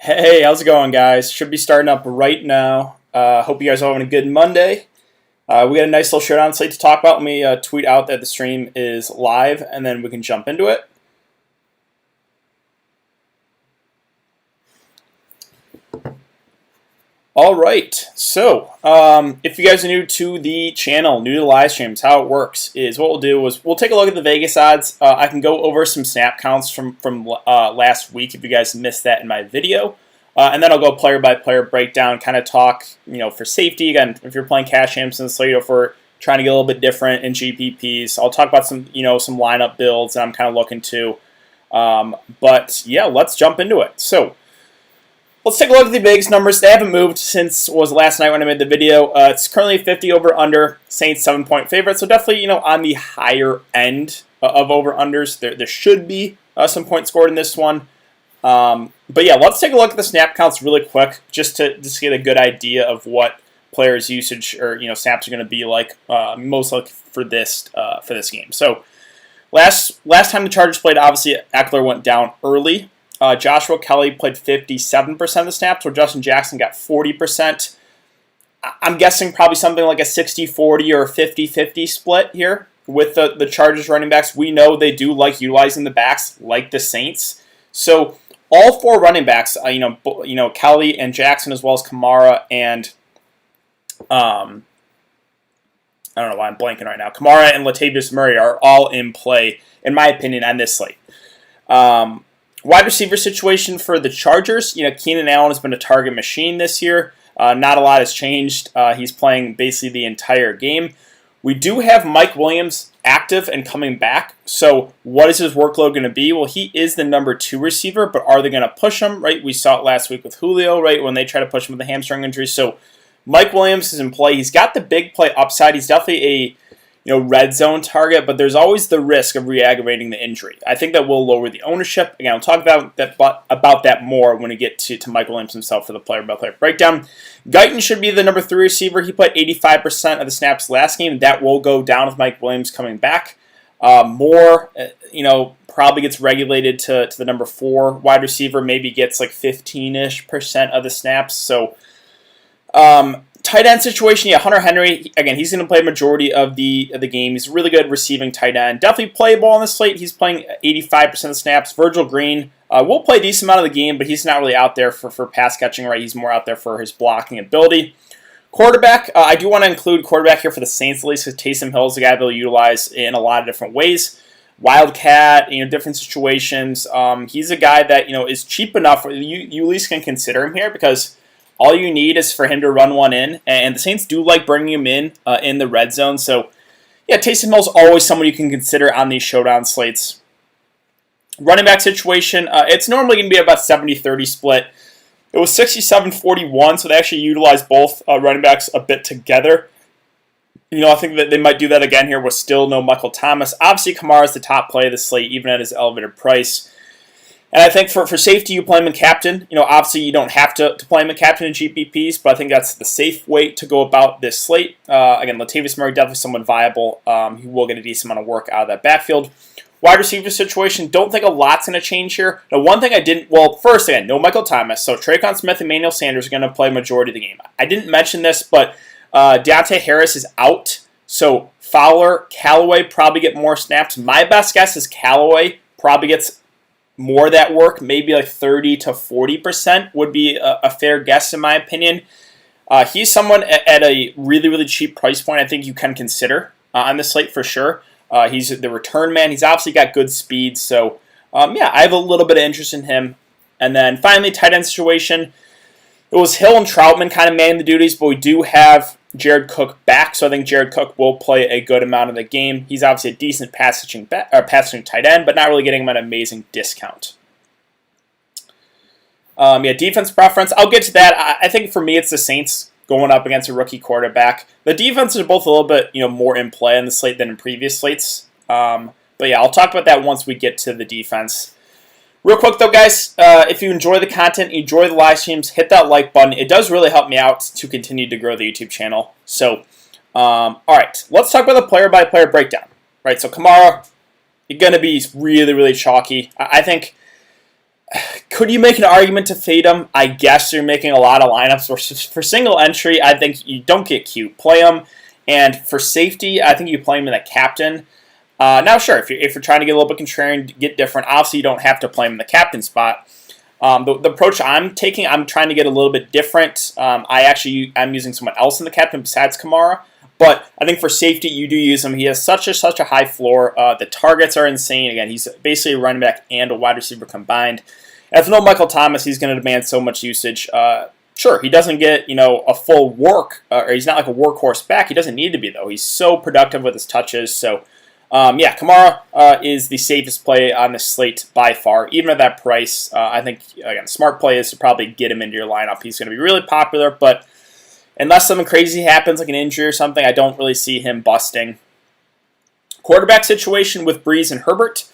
Hey, how's it going, guys? Should be starting up right now. Hope you guys are having a good Monday. We got a nice little showdown slate to talk about. Let me tweet out that the stream is live, and then we can jump into it. All right, so if you guys are new to the channel, new to the live streams, how it works is what we'll do is we'll take a look at the Vegas odds. I can go over some snap counts from last week if you guys missed that in my video. And then I'll go player by player breakdown, kind of talk, for safety. Again, if you're playing cash games in the slate, if we're trying to get a little bit different in GPPs, I'll talk about some lineup builds that I'm kind of looking to. But yeah, let's jump into it. So let's take a look at the Vegas numbers. They haven't moved since was last night when I made the video. It's currently 50 over under. Saints 7-point favorite, so definitely on the higher end of over unders. There should be some points scored in this one. But yeah, let's take a look at the snap counts really quick, just to get a good idea of what players' usage or snaps are going to be like, most likely for this game. So last time the Chargers played, obviously Eckler went down early. Joshua Kelly played 57% of the snaps, where Justin Jackson got 40%. I'm guessing probably something like a 60-40 or a 50-50 split here with the Chargers running backs. We know they do like utilizing the backs like the Saints. So all four running backs, Kelly and Jackson, as well as Kamara and I don't know why I'm blanking right now. Kamara and Latavius Murray are all in play, in my opinion, on this slate. Wide receiver situation for the Chargers. Keenan Allen has been a target machine this year. Not a lot has changed. He's playing basically the entire game. We do have Mike Williams active and coming back. So what is his workload going to be? Well, he is the number 2 receiver, but are they going to push him? Right? We saw it last week with Julio, right, when they try to push him with a hamstring injury. So Mike Williams is in play. He's got the big play upside. He's definitely a red zone target, but there's always the risk of re-aggravating the injury. I think that will lower the ownership. Again, I'll talk about that more when we get to Mike Williams himself for the player-by-player breakdown. Guyton should be the number 3 receiver. He played 85% of the snaps last game. That will go down with Mike Williams coming back. Moore, probably gets regulated to the number 4 wide receiver. Maybe gets like 15-ish% of the snaps. So, tight end situation, Hunter Henry, again, he's going to play a majority of the game. He's a really good receiving tight end. Definitely playable on the slate. He's playing 85% of snaps. Virgil Green will play a decent amount of the game, but he's not really out there for pass catching, right? He's more out there for his blocking ability. Quarterback, I do want to include quarterback here for the Saints at least, because Taysom Hill is a guy they'll utilize in a lot of different ways. Wildcat, different situations. He's a guy that, is cheap enough where you at least can consider him here, because all you need is for him to run one in, and the Saints do like bringing him in the red zone. So, yeah, Taysom Hill's always someone you can consider on these showdown slates. Running back situation, it's normally going to be about 70-30 split. It was 67-41, so they actually utilized both running backs a bit together. I think that they might do that again here with still no Michael Thomas. Obviously, Kamara is the top play of the slate, even at his elevated price. And I think for safety, you play him in captain. Obviously, you don't have to play him in captain in GPPs, but I think that's the safe way to go about this slate. Again, Latavius Murray, definitely somewhat viable. He will get a decent amount of work out of that backfield. Wide receiver situation, don't think a lot's going to change here. Now, one thing I didn't, first, again, no Michael Thomas. So Traquan Smith and Emmanuel Sanders are going to play a majority of the game. I didn't mention this, but Deontay Harris is out. So Fowler, Callaway probably get more snaps. My best guess is Callaway probably gets more of that work, maybe like 30 to 40% would be a fair guess in my opinion. He's someone at a really, really cheap price point I think you can consider on the slate for sure. He's the return man. He's obviously got good speed, so yeah, I have a little bit of interest in him. And then finally, tight end situation. It was Hill and Troutman kind of manning the duties, but we do have Jared Cook back, so I think Jared Cook will play a good amount of the game. He's obviously a decent passing tight end, but not really getting him at an amazing discount. Defense preference. I'll get to that. I think for me, it's the Saints going up against a rookie quarterback. The defenses are both a little bit more in play in the slate than in previous slates. But yeah, I'll talk about that once we get to the defense. Real quick though, guys, if you enjoy the content, enjoy the live streams, hit that like button. It does really help me out to continue to grow the YouTube channel. So, all right, let's talk about the player-by-player breakdown. Right, so Kamara, you're going to be really, really chalky. I think Could you make an argument to fade him? I guess you're making a lot of lineups. For single entry, I think you don't get cute. Play him. And for safety, I think you play him in the captain. Now, sure, if you're trying to get a little bit contrarian, get different, obviously you don't have to play him in the captain spot. The approach I'm taking, I'm trying to get a little bit different. I'm using someone else in the captain besides Kamara. But I think for safety, you do use him. He has such a high floor. The targets are insane. Again, he's basically a running back and a wide receiver combined. If no Michael Thomas, he's going to demand so much usage. Sure, he doesn't get a full work, or he's not like a workhorse back. He doesn't need to be, though. He's so productive with his touches. So, Kamara is the safest play on the slate by far. Even at that price, I think, again, smart play is to probably get him into your lineup. He's going to be really popular, but unless something crazy happens, like an injury or something, I don't really see him busting. Quarterback situation with Breeze and Herbert.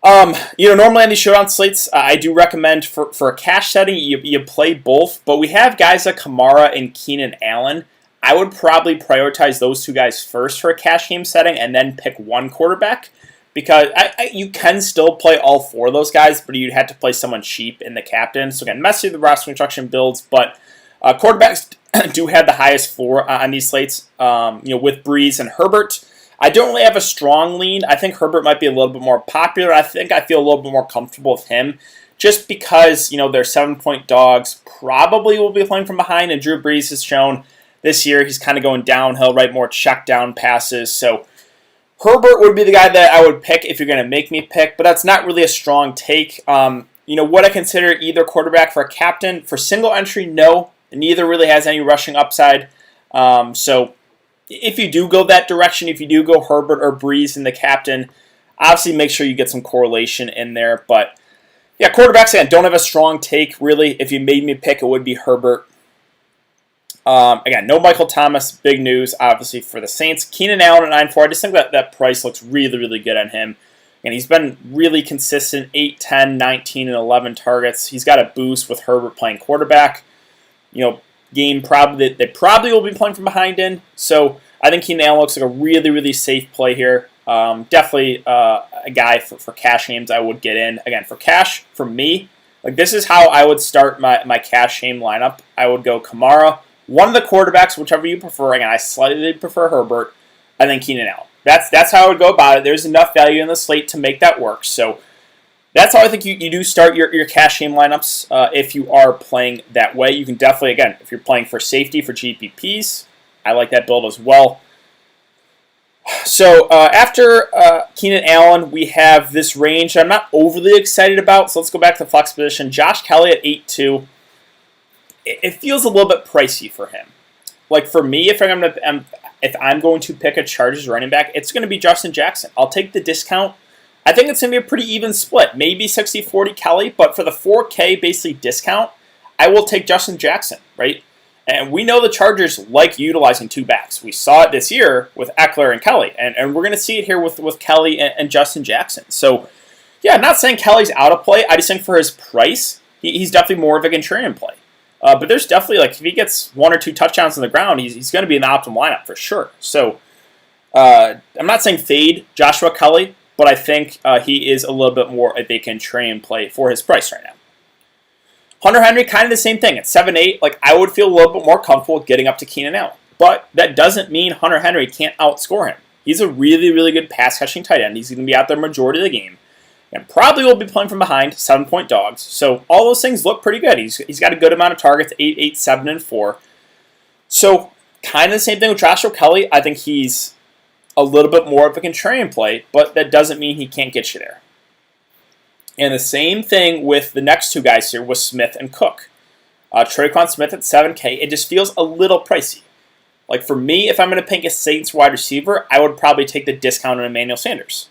Normally on these showdown slates, I do recommend for a cash setting, you play both, but we have guys like Kamara and Keenan Allen. I would probably prioritize those two guys first for a cash game setting and then pick one quarterback, because you can still play all four of those guys, but you'd have to play someone cheap in the captain. So again, messy the roster construction builds, but quarterbacks do have the highest floor on these slates, with Breeze and Herbert. I don't really have a strong lean. I think Herbert might be a little bit more popular. I think I feel a little bit more comfortable with him just because, they're 7-point dogs. Probably will be playing from behind, and Drew Brees has shown this year he's kind of going downhill, right? More check down passes. So Herbert would be the guy that I would pick if you're going to make me pick, but that's not really a strong take. Would I consider either quarterback for a captain? For single entry, no. Neither really has any rushing upside. So if you do go that direction, if you do go Herbert or Breeze in the captain, obviously make sure you get some correlation in there. But yeah, quarterbacks, again, don't have a strong take, really. If you made me pick, it would be Herbert. Again, no Michael Thomas, big news, obviously, for the Saints. Keenan Allen at 9.4, I just think that price looks really, really good on him. And he's been really consistent, 8, 10, 19, and 11 targets. He's got a boost with Herbert playing quarterback. Game probably they probably will be playing from behind in. So I think Keenan Allen looks like a really, really safe play here. Definitely a guy for cash games I would get in. Again, for cash, for me, this is how I would start my cash game lineup. I would go Kamara, one of the quarterbacks, whichever you prefer. Again, I slightly prefer Herbert, and then Keenan Allen. That's how I would go about it. There's enough value in the slate to make that work. So that's how I think you do start your cash game lineups if you are playing that way. You can definitely, again, if you're playing for safety for GPPs, I like that build as well. So after Keenan Allen, we have this range I'm not overly excited about. So let's go back to the flex position. Josh Kelly at 8.2. It feels a little bit pricey for him. Like for me, if I'm going to pick a Chargers running back, it's going to be Justin Jackson. I'll take the discount. I think it's going to be a pretty even split. Maybe 60-40 Kelly, but for the 4K basically discount, I will take Justin Jackson, right? And we know the Chargers like utilizing two backs. We saw it this year with Eckler and Kelly, and we're going to see it here with Kelly and Justin Jackson. So, yeah, I'm not saying Kelly's out of play. I just think for his price, he's definitely more of a contrarian play. But there's definitely, if he gets 1 or 2 touchdowns on the ground, he's going to be in the optimal lineup for sure. So, I'm not saying fade Joshua Kelly, but I think he is a little bit more of a contrarian play for his price right now. Hunter Henry, kind of the same thing. At 7.8, I would feel a little bit more comfortable getting up to Keenan Allen. But that doesn't mean Hunter Henry can't outscore him. He's a really, really good pass-catching tight end. He's going to be out there majority of the game. And probably will be playing from behind, 7-point dogs. So all those things look pretty good. He's got a good amount of targets, 8, 8, 7, and 4. So kind of the same thing with Joshua Kelly. I think he's a little bit more of a contrarian play, but that doesn't mean he can't get you there. And the same thing with the next two guys here with Smith and Cook. Tre'Quan Smith at 7K, it just feels a little pricey. For me, if I'm going to pick a Saints wide receiver, I would probably take the discount on Emmanuel Sanders.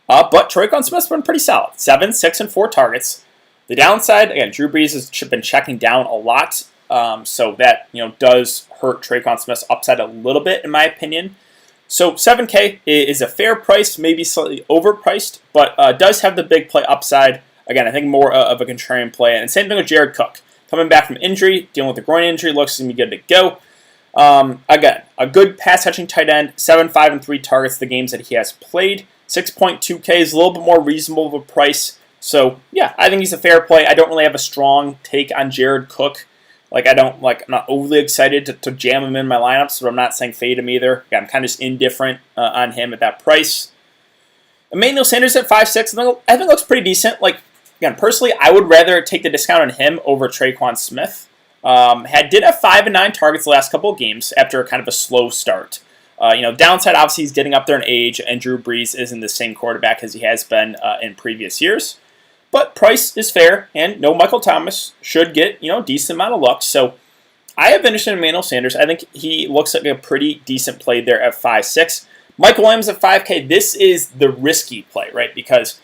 But Tre'Quan Smith's been pretty solid. 7, 6, and 4 targets. The downside, again, Drew Brees has been checking down a lot, so that does hurt Tre'Quan Smith's upside a little bit, in my opinion. So 7K is a fair price, maybe slightly overpriced, but does have the big play upside. Again, I think more of a contrarian play. And same thing with Jared Cook. Coming back from injury, dealing with a groin injury, looks to be good to go. Again, a good pass-catching tight end, 7, 5, and 3 targets the games that he has played. 6.2K is a little bit more reasonable of a price. So, yeah, I think he's a fair play. I don't really have a strong take on Jared Cook. I'm not overly excited to jam him in my lineups, but I'm not saying fade him either. Yeah, I'm kind of just indifferent on him at that price. Emmanuel Sanders at 5'6", I think looks pretty decent. Again, personally, I would rather take the discount on him over Traquan Smith. Did have 5 and 9 targets the last couple of games after kind of a slow start. Downside, obviously, he's getting up there in age, and Drew Brees isn't the same quarterback as he has been in previous years. But price is fair, and no Michael Thomas should get, decent amount of luck. So I have interest in Emmanuel Sanders. I think he looks like a pretty decent play there at 5'6". Mike Williams at 5K, this is the risky play, right? Because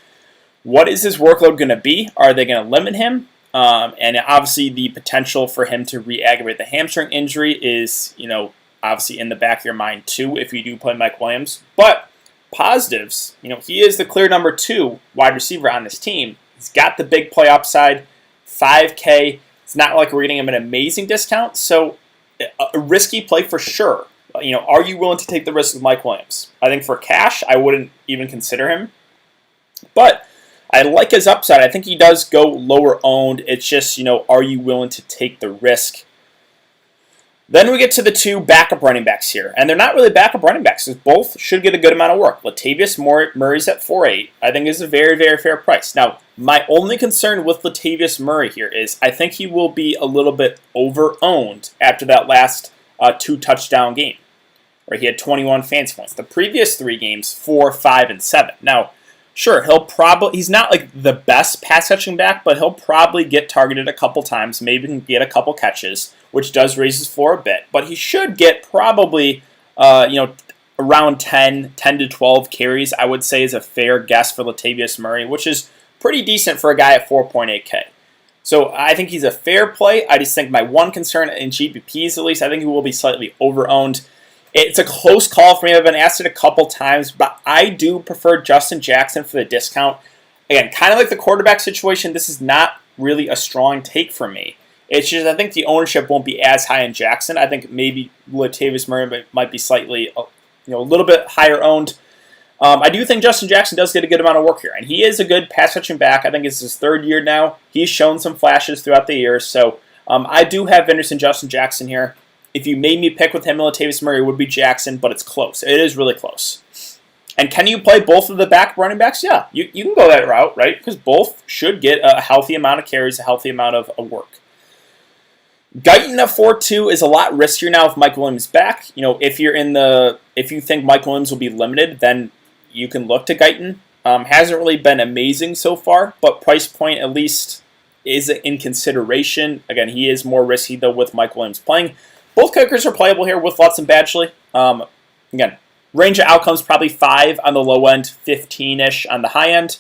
what is his workload going to be? Are they going to limit him? And obviously the potential for him to re-aggravate the hamstring injury is, obviously in the back of your mind too if you do play Mike Williams. But positives, he is the clear number 2 wide receiver on this team. He's got the big play upside, 5K. It's not like we're getting him an amazing discount, so a risky play for sure. Are you willing to take the risk with Mike Williams? I think for cash, I wouldn't even consider him. But I like his upside. I think he does go lower owned. It's just, are you willing to take the risk? Then we get to the 2 backup running backs here. And they're not really backup running backs, because both should get a good amount of work. Latavius Murray's at 4.8. I think is a very, very fair price. Now, my only concern with Latavius Murray here is I think he will be a little bit over-owned after that last 2-touchdown game, where he had 21 fantasy points. The previous 3 games, 4, 5, and 7. Now, sure, he's not like the best pass-catching back, but he'll probably get targeted a couple times, maybe can get a couple catches, which does raise his floor a bit. But he should get probably, around 10 to 12 carries, I would say is a fair guess for Latavius Murray, which is pretty decent for a guy at 4.8K. So I think he's a fair play. I just think my one concern in GPPs, at least, I think he will be slightly over-owned. It's a close call for me. I've been asked it a couple times, but I do prefer Justin Jackson for the discount. Again, kind of like the quarterback situation, this is not really a strong take for me. It's just I think the ownership won't be as high in Jackson. I think maybe Latavius Murray might be slightly, a little bit higher owned. I do think Justin Jackson does get a good amount of work here, and he is a good pass-catching back. I think it's his 3rd year now. He's shown some flashes throughout the years, so I do have interest in Justin Jackson here. If you made me pick with him and Latavius Murray, it would be Jackson, but it's close. It is really close. And can you play both of the back running backs? Yeah, you can go that route, right? Because both should get a healthy amount of carries, a healthy amount of work. Guyton at 4.2 is a lot riskier now with Mike Williams back. If you think Mike Williams will be limited, then you can look to Guyton. Hasn't really been amazing so far, but price point at least is in consideration. Again, he is more risky though with Mike Williams playing. Both kickers are playable here with Lutz and Badgley. Again, range of outcomes probably 5 on the low end, 15-ish on the high end.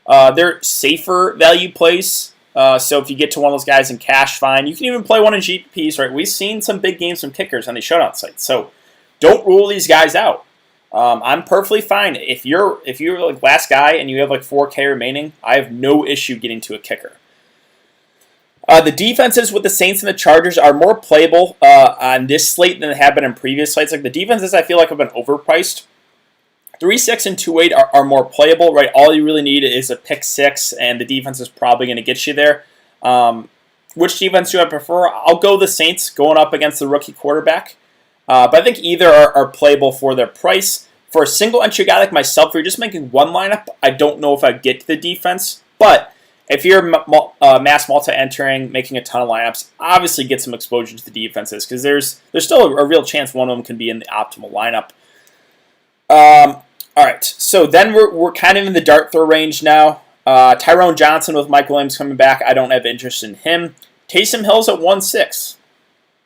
They're safer value plays. So if you get to one of those guys in cash, fine. You can even play one in GPPs, right? We've seen some big games from kickers on these showdown sites. So don't rule these guys out. I'm perfectly fine. If you're like last guy and you have like 4K remaining, I have no issue getting to a kicker. The defenses with the Saints and the Chargers are more playable on this slate than they have been in previous slates. Like the defenses, I feel like have been overpriced. 3-6 and 2-8 are more playable, right? All you really need is a pick 6, and the defense is probably going to get you there. Which defense do I prefer? I'll go the Saints going up against the rookie quarterback. But I think either are playable for their price. For a single entry guy like myself, if you're just making one lineup, I don't know if I'd get to the defense. But if you're mass multi-entering, making a ton of lineups, obviously get some exposure to the defenses because there's still a real chance one of them can be in the optimal lineup. All right, so then we're kind of in the dart throw range now. Tyrone Johnson with Mike Williams coming back, I don't have interest in him. Taysom Hill's at 1.6.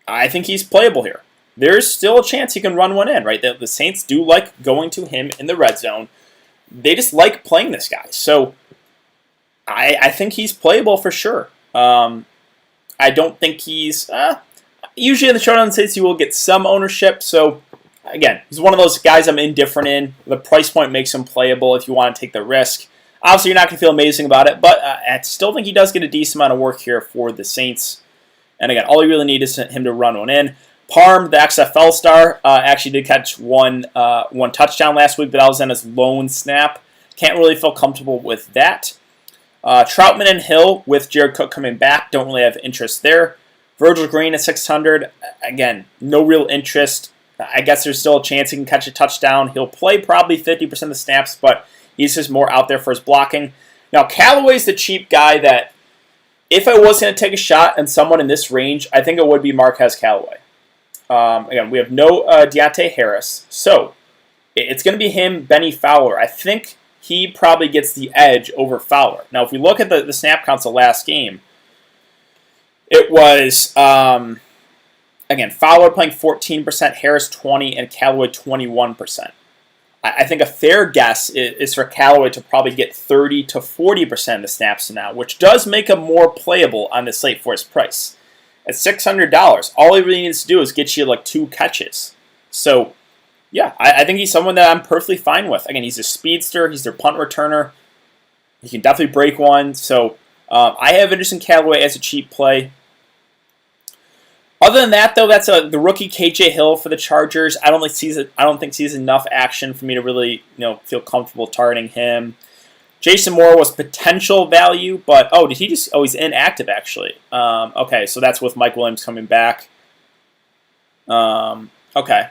I think he's playable here. There's still a chance he can run one in, right? The Saints do like going to him in the red zone. They just like playing this guy. So I think he's playable for sure. I don't think he's... usually in the showdown states, you will get some ownership. So, again, he's one of those guys I'm indifferent in. The price point makes him playable if you want to take the risk. Obviously, you're not going to feel amazing about it, but I still think he does get a decent amount of work here for the Saints. And again, all you really need is him to run one in. Parm, the XFL star, actually did catch one touchdown last week, but that was in his lone snap. Can't really feel comfortable with that. Troutman and Hill with Jared Cook coming back, don't really have interest there. Virgil Green at 600, again, no real interest. I guess there's still a chance he can catch a touchdown. He'll play probably 50% of the snaps, but he's just more out there for his blocking. Now, Callaway's the cheap guy that if I was going to take a shot on someone in this range, I think it would be Marquez Callaway. Again, we have no Deontay Harris, so it's going to be him, Benny Fowler. I think he probably gets the edge over Fowler. Now, if we look at the snap counts of last game, it was, again, Fowler playing 14%, Harris 20%, and Callaway 21%. I think a fair guess is for Callaway to probably get 30 to 40% of the snaps now, which does make him more playable on the slate for his price. At $600, all he really needs to do is get you like 2 catches. So, yeah, I think he's someone that I'm perfectly fine with. Again, he's a speedster. He's their punt returner. He can definitely break one. So, I have interest in Callaway as a cheap play. Other than that, though, that's the rookie KJ Hill for the Chargers. I don't think sees enough action for me to really feel comfortable targeting him. Jason Moore was potential value, but he's inactive actually. Okay, so that's with Mike Williams coming back. Okay,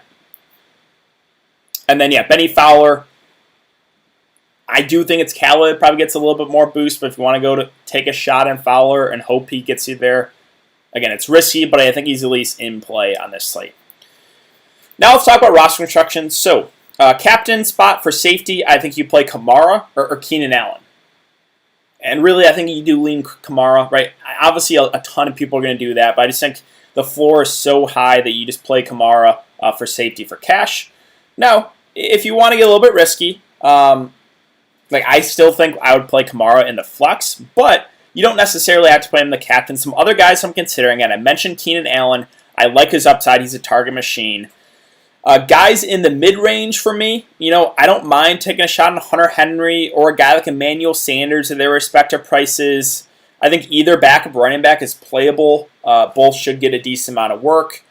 and then Benny Fowler. I do think it's Callaway probably gets a little bit more boost, but if you want to go to take a shot on Fowler and hope he gets you there. Again, it's risky, but I think he's at least in play on this slate. Now let's talk about roster construction. So, captain spot for safety, I think you play Kamara or Keenan Allen. And really, I think you do lean Kamara, right? Obviously, a ton of people are going to do that, but I just think the floor is so high that you just play Kamara for safety for cash. Now, if you want to get a little bit risky, I still think I would play Kamara in the flex, but you don't necessarily have to play him the captain. Some other guys I'm considering, and I mentioned Keenan Allen. I like his upside. He's a target machine. Guys in the mid-range for me, I don't mind taking a shot on Hunter Henry or a guy like Emmanuel Sanders at their respective prices. I think either backup running back is playable. Both should get a decent amount of work.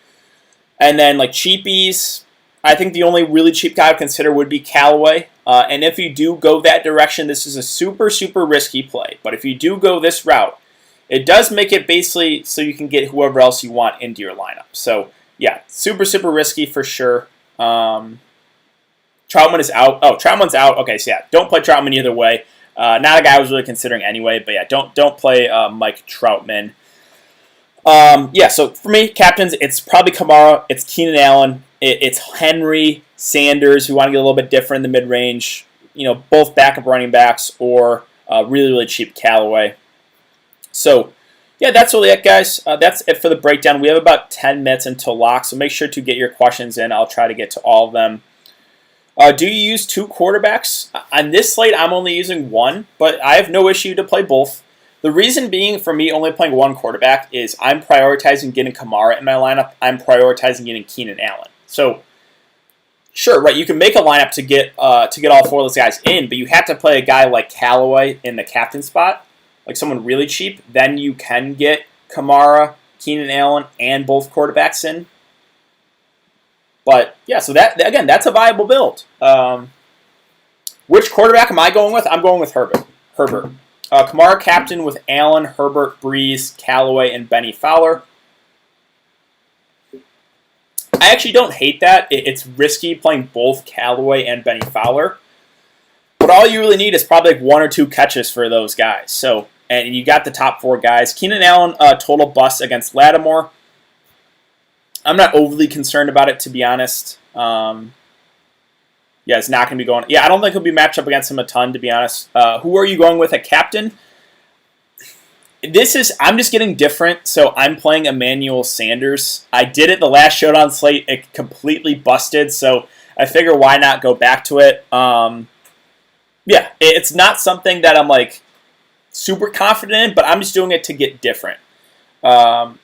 And then cheapies, I think the only really cheap guy I would consider would be Callaway. And if you do go that direction, this is a super, super risky play. But if you do go this route, it does make it basically so you can get whoever else you want into your lineup. So, yeah, super, super risky for sure. Troutman is out. Oh, Troutman's out. Okay, so don't play Troutman either way. Not a guy I was really considering anyway, but don't play Mike Troutman. So for me, captains, it's probably Kamara, it's Keenan Allen, it's Henry, Sanders, who want to get a little bit different in the mid-range, both backup running backs, or really, really cheap Callaway. So, that's really it, guys. That's it for the breakdown. We have about 10 minutes until lock, so make sure to get your questions in. I'll try to get to all of them. Do you use 2 quarterbacks? On this slate, I'm only using 1, but I have no issue to play both. The reason being for me only playing 1 quarterback is I'm prioritizing getting Kamara in my lineup. I'm prioritizing getting Keenan Allen. So, sure, right, you can make a lineup to get all 4 of those guys in, but you have to play a guy like Callaway in the captain spot, like someone really cheap. Then you can get Kamara, Keenan Allen, and both quarterbacks in. But, so that's a viable build. Which quarterback am I going with? I'm going with Herbert. Kamara captain with Allen, Herbert, Breeze, Callaway, and Benny Fowler. I actually don't hate that. It's risky playing both Callaway and Benny Fowler. But all you really need is probably 1 or 2 catches for those guys. So, and you got the top 4 guys. Keenan Allen, total bust against Lattimore. I'm not overly concerned about it, to be honest. It's not going to be going. I don't think he'll be matched up against him a ton, to be honest. Who are you going with at captain? I'm just getting different, so I'm playing Emmanuel Sanders. I did it the last Showdown slate. It completely busted, so I figure why not go back to it. It's not something that I'm super confident in, but I'm just doing it to get different. Captain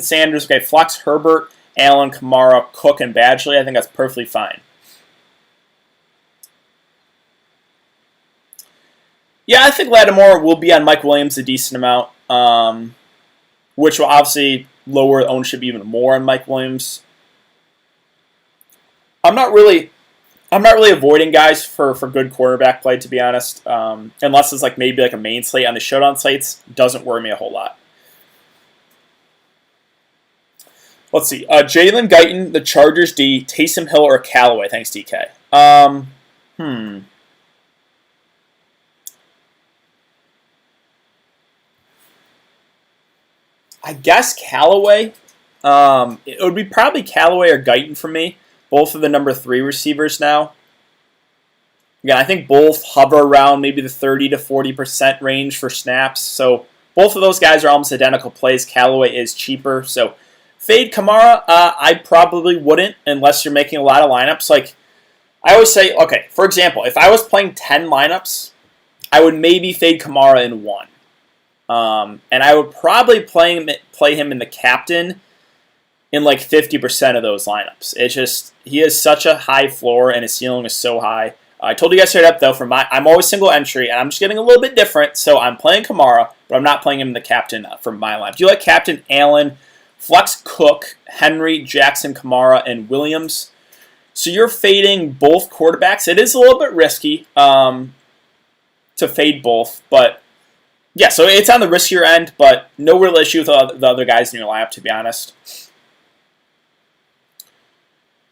Sanders. Okay, flex Herbert, Allen, Kamara, Cook, and Badgley. I think that's perfectly fine. I think Lattimore will be on Mike Williams a decent amount, which will obviously lower ownership even more on Mike Williams. I'm not I'm not really avoiding guys for good quarterback play, to be honest, unless it's like maybe like a main slate on the showdown slates. Doesn't worry me a whole lot. Let's see. Jalen Guyton, the Chargers D, Taysom Hill, or Callaway. Thanks, DK. I guess Callaway. It would be probably Callaway or Guyton for me. Both of the number 3 receivers now. Again, I think both hover around maybe the 30 to 40% range for snaps. So both of those guys are almost identical plays. Callaway is cheaper. So fade Kamara, I probably wouldn't unless you're making a lot of lineups. Like I always say, okay, for example, if I was playing 10 lineups, I would maybe fade Kamara in 1. And I would probably play him in the captain in like 50% of those lineups. It's just, he has such a high floor and his ceiling is so high. I told you guys straight up though, I'm always single entry and I'm just getting a little bit different. So I'm playing Kamara, but I'm not playing him in the captain for my lineup. Do you like captain Allen, flex Cook, Henry, Jackson, Kamara, and Williams? So you're fading both quarterbacks. It is a little bit risky to fade both, but yeah, so it's on the riskier end, but no real issue with the other guys in your lineup, to be honest.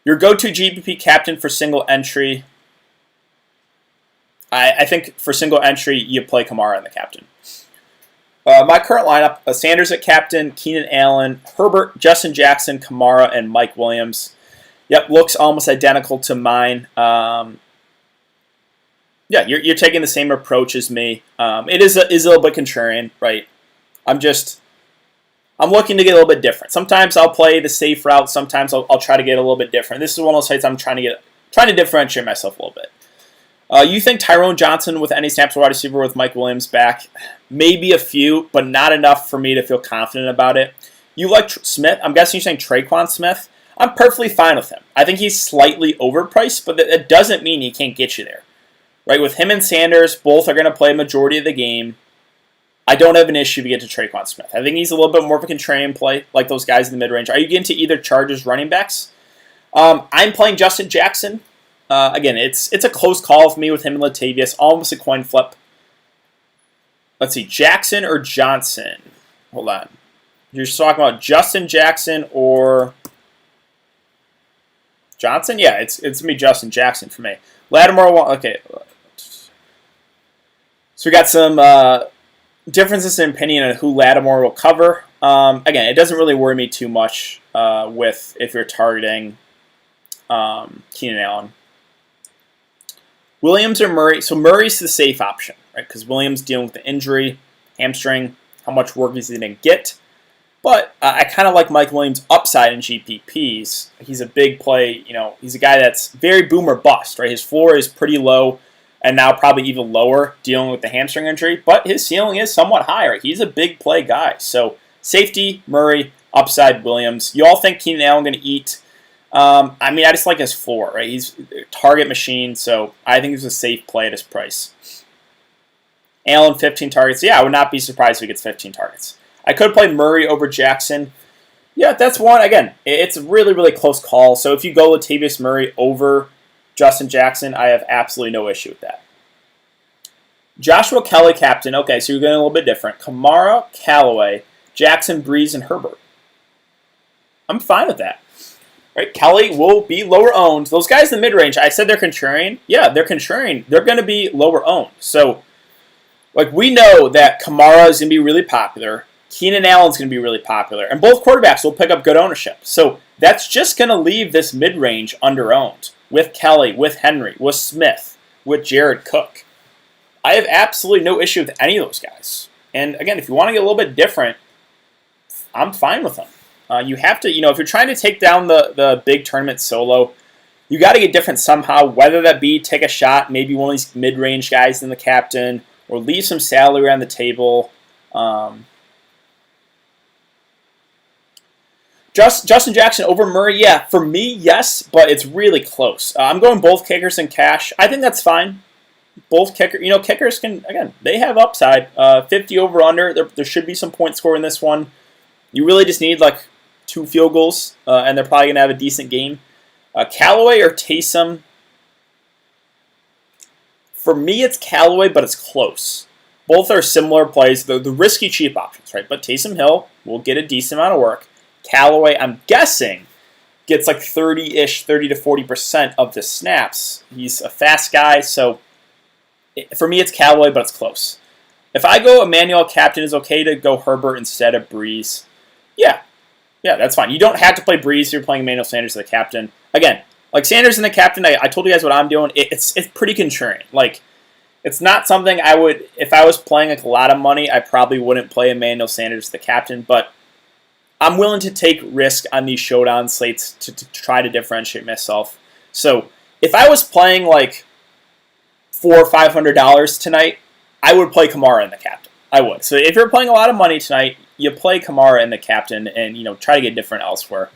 Your go-to GPP captain for single entry. I think for single entry, you play Kamara in the captain. My current lineup, Sanders at captain, Keenan Allen, Herbert, Justin Jackson, Kamara, and Mike Williams. Yep, looks almost identical to mine. Yeah, you're taking the same approach as me. It is a little bit contrarian, right? I'm looking to get a little bit different. Sometimes I'll play the safe route. Sometimes I'll try to get a little bit different. This is one of those sites I'm trying to differentiate myself a little bit. You think Tyrone Johnson with any snaps wide receiver with Mike Williams back? Maybe a few, but not enough for me to feel confident about it. You like Smith? I'm guessing you're saying Traquan Smith. I'm perfectly fine with him. I think he's slightly overpriced, but that doesn't mean he can't get you there. Right, with him and Sanders, both are going to play a majority of the game. I don't have an issue to get to Traquan Smith. I think he's a little bit more of a contrarian play, like those guys in the mid-range. Are you getting to either Chargers running backs? I'm playing Justin Jackson. Again, it's a close call with me with him and Latavius, almost a coin flip. Let's see, Jackson or Johnson? Hold on. You're just talking about Justin Jackson or Johnson? Yeah, it's going to be Justin Jackson for me. Lattimore, okay. So we got some differences in opinion on who Lattimore will cover. Again, it doesn't really worry me too much with if you're targeting Keenan Allen. Williams or Murray? So Murray's the safe option, right? Because Williams dealing with the injury, hamstring, how much work is he going to get? But I kind of like Mike Williams' upside in GPPs. He's a big play. He's a guy that's very boom or bust, right? His floor is pretty low, and now probably even lower, dealing with the hamstring injury. But his ceiling is somewhat high, right? He's a big play guy. So safety, Murray, upside, Williams. You all think Keenan Allen going to eat? I just like his floor, right? He's a target machine, so I think he's a safe play at his price. Allen, 15 targets. Yeah, I would not be surprised if he gets 15 targets. I could play Murray over Jackson. Yeah, that's one. Again, it's a really, really close call. So if you go Latavius Murray over Justin Jackson, I have absolutely no issue with that. Joshua Kelly, captain. Okay, so you're going a little bit different. Kamara, Callaway, Jackson, Breeze, and Herbert. I'm fine with that. Right, Kelly will be lower owned. Those guys in the mid-range, I said they're contrarian. Yeah, they're contrarian. They're going to be lower owned. So, we know that Kamara is going to be really popular. Keenan Allen's going to be really popular. And both quarterbacks will pick up good ownership. So that's just going to leave this mid-range under-owned with Kelly, with Henry, with Smith, with Jared Cook. I have absolutely no issue with any of those guys. And again, if you want to get a little bit different, I'm fine with them. You have to, if you're trying to take down the big tournament solo, you got to get different somehow, whether that be take a shot, maybe one of these mid-range guys in the captain, or leave some salary on the table. Justin Jackson over Murray, yeah, for me, yes, but it's really close. I'm going both kickers and cash. I think that's fine. Both kickers can, again, they have upside. 50 over under, there should be some point score in this one. You really just need 2 field goals, and they're probably going to have a decent game. Callaway or Taysom? For me, it's Callaway, but it's close. Both are similar plays, the risky cheap options, right? But Taysom Hill will get a decent amount of work. Callaway, I'm guessing, gets like 30-ish, 30 to 40% of the snaps. He's a fast guy, so for me, it's Callaway, but it's close. If I go Emmanuel captain, is okay to go Herbert instead of Breeze. Yeah, that's fine. You don't have to play Breeze if you're playing Emmanuel Sanders as the captain. Again, like Sanders and the captain, I told you guys what I'm doing. It's pretty contrarian. Like, it's not something I would, if I was playing like a lot of money, I probably wouldn't play Emmanuel Sanders as the captain, but I'm willing to take risk on these showdown slates to try to differentiate myself. So if I was playing like $400 or $500 tonight, I would play Kamara in the captain. I would. So if you're playing a lot of money tonight, you play Kamara in the captain and try to get different elsewhere.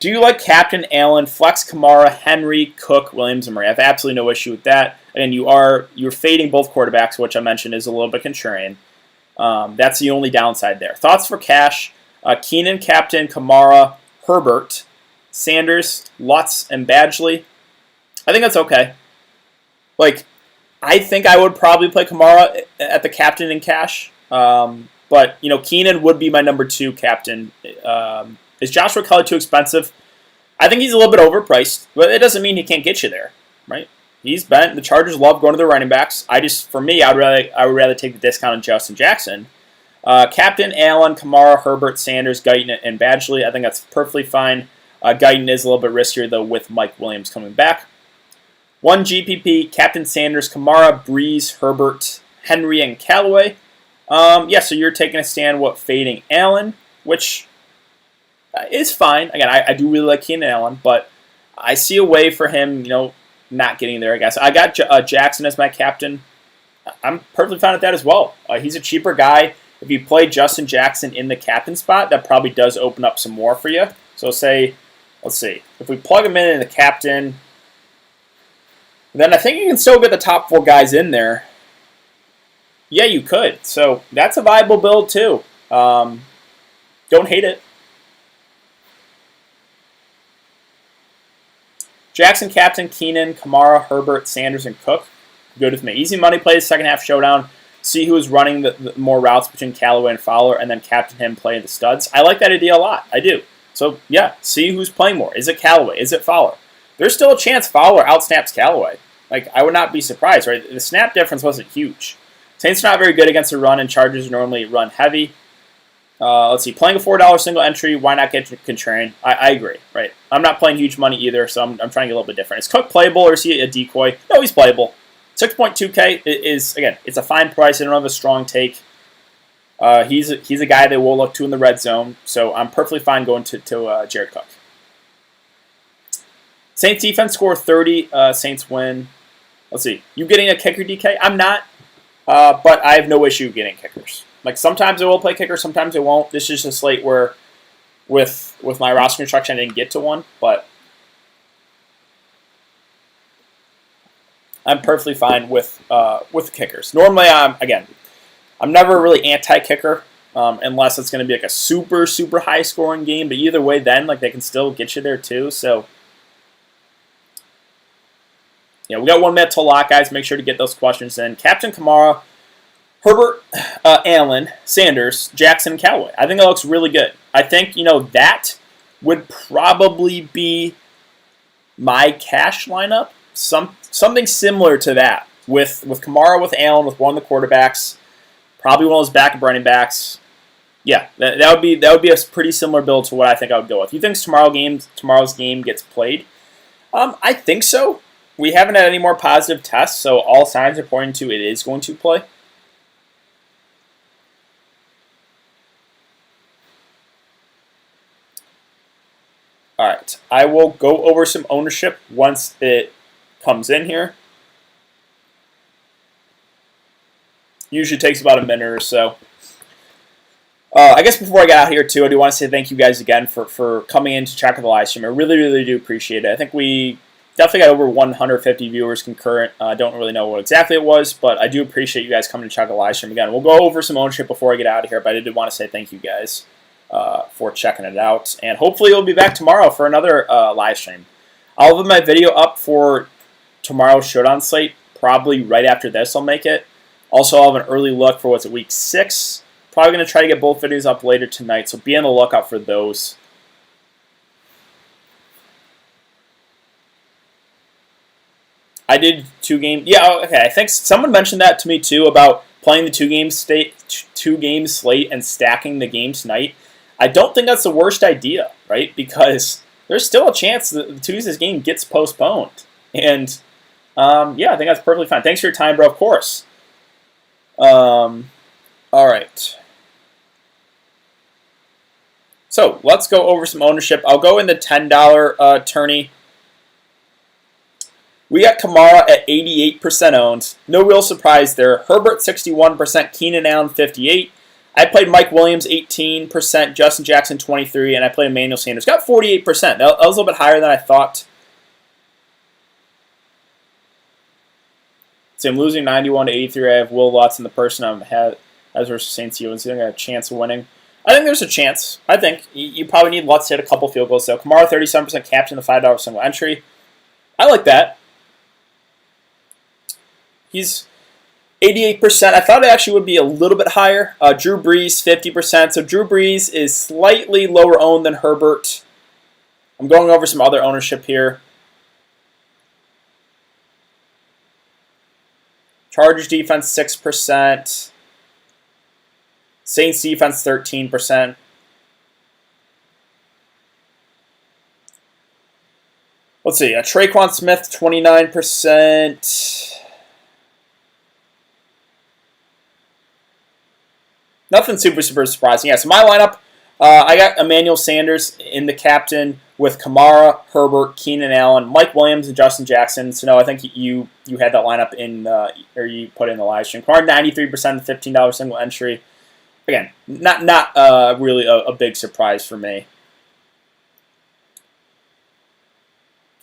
Do you like Captain Allen, Flex Kamara, Henry, Cook, Williams, and Murray? I have absolutely no issue with that. And you're fading both quarterbacks, which I mentioned is a little bit contrarian. That's the only downside there. Thoughts for cash? Keenan, Captain, Kamara, Herbert, Sanders, Lutz, and Badgley. I think that's okay. Like, I think I would probably play Kamara at the captain in cash. But, Keenan would be my number 2 captain. Is Joshua Kelly too expensive? I think he's a little bit overpriced, but it doesn't mean he can't get you there, right? The Chargers love going to the running backs. For me, I would rather take the discount on Justin Jackson. Captain, Allen, Kamara, Herbert, Sanders, Guyton, and Badgley. I think that's perfectly fine. Guyton is a little bit riskier, though, with Mike Williams coming back. 1 GPP, Captain Sanders, Kamara, Breeze, Herbert, Henry, and Callaway. So you're taking a stand fading Allen, which is fine. Again, I do really like Keenan Allen, but I see a way for him, not getting there, I guess. I got Jackson as my captain. I'm perfectly fine with that as well. He's a cheaper guy. If you play Justin Jackson in the captain spot, that probably does open up some more for you. So let's see. If we plug him in the captain, then I think you can still get the top 4 guys in there. Yeah, you could. So that's a viable build too. Don't hate it. Jackson, Captain, Keenan, Kamara, Herbert, Sanders, and Cook. Good with me. Easy money plays, second half showdown. See who is running the more routes between Callaway and Fowler, and then captain him playing the studs. I like that idea a lot. I do. So, yeah, see who's playing more. Is it Callaway? Is it Fowler? There's still a chance Fowler outsnaps Callaway. Like, I would not be surprised, right? The snap difference wasn't huge. Saints are not very good against the run, and Chargers normally run heavy. Let's see, playing a $4 single entry, why not get contrarian? I agree, right? I'm not playing huge money either, so I'm trying to get a little bit different. Is Cook playable or is he a decoy? No, he's playable. 6.2K is, again, it's a fine price. I don't have a strong take. He's a guy that we'll look to in the red zone, so I'm perfectly fine going to Jared Cook. Saints defense score 30. Saints win. Let's see. You getting a kicker, DK? I'm not, but I have no issue getting kickers. Like, sometimes I will play kicker, sometimes I won't. This is a slate where, with my roster construction, I didn't get to one, but I'm perfectly fine with kickers. Normally, I'm never really anti-kicker unless it's going to be like a super, super high-scoring game. But either way, then they can still get you there too. So, we got 1 minute to lock, guys. Make sure to get those questions in. Captain Kamara, Herbert, Allen, Sanders, Jackson, Callaway. I think that looks really good. I think that would probably be my cash lineup. Something similar to that with Kamara, with Allen, with one of the quarterbacks, probably one of those backup running backs. Yeah, that would be a pretty similar build to what I think I would go with. You think tomorrow's game gets played? I think so. We haven't had any more positive tests, so all signs are pointing to it is going to play. All right, I will go over some ownership once it comes in here. Usually takes about a minute or so. I guess before I get out here too, I do want to say thank you guys again for coming in to check out the live stream. I really, really do appreciate it. I think we definitely got over 150 viewers concurrent. I don't really know what exactly it was, but I do appreciate you guys coming to check out the live stream again. We'll go over some ownership before I get out of here, but I did want to say thank you guys for checking it out. And hopefully you'll be back tomorrow for another live stream. I'll have my video up for tomorrow's showdown slate probably right after this I'll make it. Also, I'll have an early look for what's it, week 6. Probably going to try to get both videos up later tonight, so be on the lookout for those. I did 2 games. Yeah, okay. I think someone mentioned that to me too about playing the 2-game slate and stacking the games tonight. I don't think that's the worst idea, right? Because there's still a chance that Tuesday's game gets postponed. And, yeah, I think that's perfectly fine. Thanks for your time, bro, of course. All right. So, let's go over some ownership. I'll go in the $10 tourney. We got Kamara at 88% owned. No real surprise there. Herbert 61%, Keenan Allen 58%. I played Mike Williams 18%, Justin Jackson 23%, and I played Emmanuel Sanders. Got 48%. That was a little bit higher than I thought. So I'm losing 91 to 83. I have Will Lutz in the person I'm ahead as versus Saints UNC. I think I have a chance of winning. I think there's a chance. I think you probably need Lutz to hit a couple field goals. So Kamara 37%, captain the $5 single entry. I like that. He's 88%. I thought it actually would be a little bit higher. Drew Brees, 50%. So Drew Brees is slightly lower owned than Herbert. I'm going over some other ownership here. Chargers defense, 6%. Saints defense, 13%. Let's see. Traquan Smith, 29%. Nothing super surprising. Yeah, so my lineup, I got Emmanuel Sanders in the captain with Kamara, Herbert, Keenan Allen, Mike Williams, and Justin Jackson. So no, I think you had that lineup in, or you put in the live stream. Kamara 93%, $15 single entry. Again, not really a big surprise for me.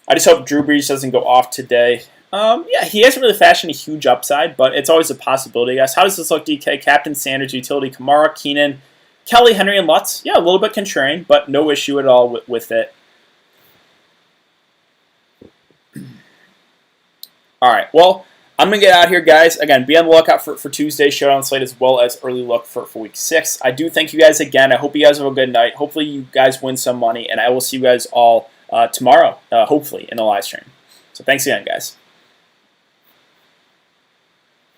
I just hope Drew Brees doesn't go off today. Yeah, he hasn't really fashioned a huge upside, but it's always a possibility, guys. How does this look, DK? Captain, Sanders, utility, Kamara, Keenan, Kelly, Henry, and Lutz. Yeah, a little bit contrarian, but no issue at all with it. All right, well, I'm going to get out here, guys. Again, be on the lookout for Tuesday's Showdown slate as well as early look for week 6. I do thank you guys again. I hope you guys have a good night. Hopefully you guys win some money, and I will see you guys all tomorrow, hopefully, in the live stream. So thanks again, guys.